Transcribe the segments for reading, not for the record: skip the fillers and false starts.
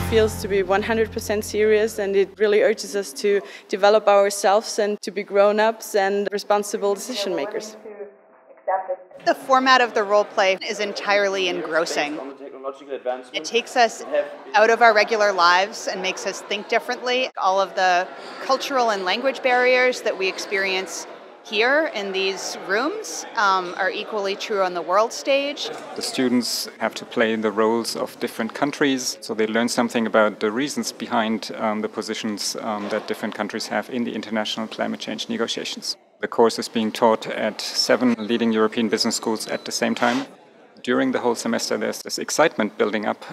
feels to be 100% serious, and it really urges us to develop ourselves and to be grown-ups and responsible decision makers. The format of the role play is entirely engrossing. It takes us out of our regular lives and makes us think differently. All of the cultural and language barriers that we experience here in these rooms are equally true on the world stage. The students have to play the roles of different countries, so they learn something about the reasons behind the positions that different countries have in the international climate change negotiations. The course is being taught at 7 leading European business schools at the same time. During the whole semester, there's this excitement building up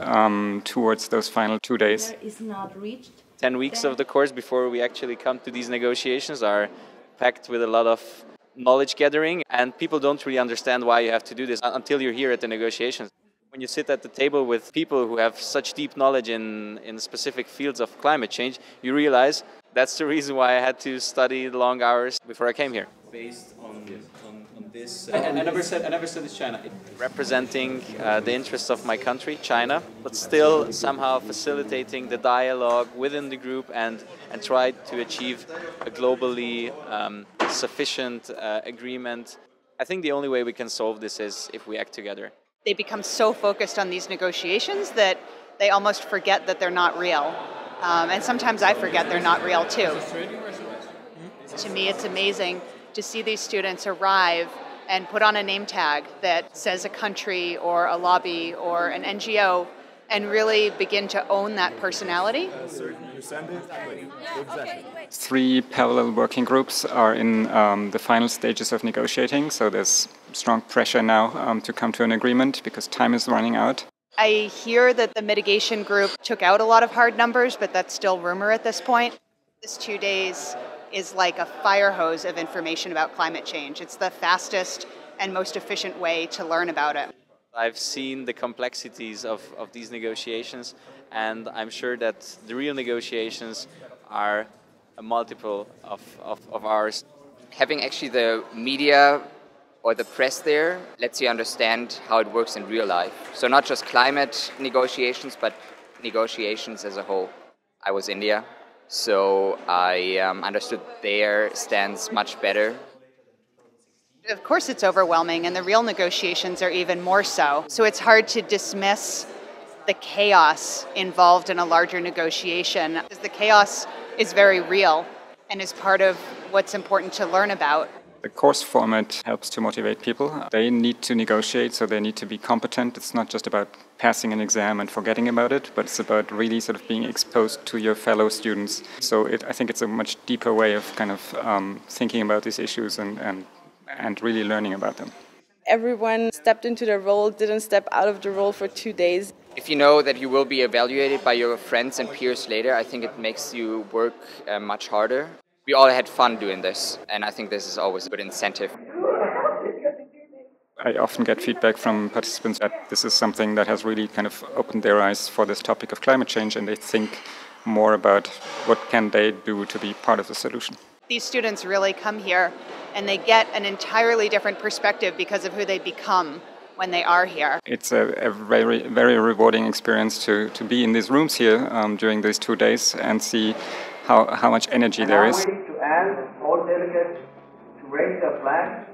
towards those final 2 days. 10 weeks of the course before we actually come to these negotiations are packed with a lot of knowledge gathering, and people don't really understand why you have to do this until you're here at the negotiations. When you sit at the table with people who have such deep knowledge in specific fields of climate change, you realize that's the reason why I had to study the long hours before I came here. Based on this, I never said it's China. Representing the interests of my country, China, but still somehow facilitating the dialogue within the group and try to achieve a globally sufficient agreement. I think the only way we can solve this is if we act together. They become so focused on these negotiations that they almost forget that they're not real. And sometimes I forget they're not real too. To me, it's amazing to see these students arrive and put on a name tag that says a country or a lobby or an NGO and really begin to own that personality. 3 parallel working groups are in the final stages of negotiating, so there's strong pressure now to come to an agreement because time is running out. I hear that the mitigation group took out a lot of hard numbers, but that's still rumor at this point. This 2 days is like a fire hose of information about climate change. It's the fastest and most efficient way to learn about it. I've seen the complexities of these negotiations, and I'm sure that the real negotiations are a multiple of ours. Having actually the media or the press there lets you understand how it works in real life. So not just climate negotiations, but negotiations as a whole. I was in India, so I understood their stance much better. Of course it's overwhelming, and the real negotiations are even more so. So it's hard to dismiss the chaos involved in a larger negotiation, because the chaos is very real and is part of what's important to learn about. The course format helps to motivate people. They need to negotiate, so they need to be competent. It's not just about passing an exam and forgetting about it, but it's about really sort of being exposed to your fellow students. So I think it's a much deeper way of kind of thinking about these issues and really learning about them. Everyone stepped into their role, didn't step out of the role for 2 days. If you know that you will be evaluated by your friends and peers later, I think it makes you work much harder. We all had fun doing this, and I think this is always a good incentive. I often get feedback from participants that this is something that has really kind of opened their eyes for this topic of climate change, and they think more about what can they do to be part of the solution. These students really come here and they get an entirely different perspective because of who they become when they are here. It's a very, very rewarding experience to be in these rooms here during these 2 days and see how much energy there is. To ask all delegates to raise their flags.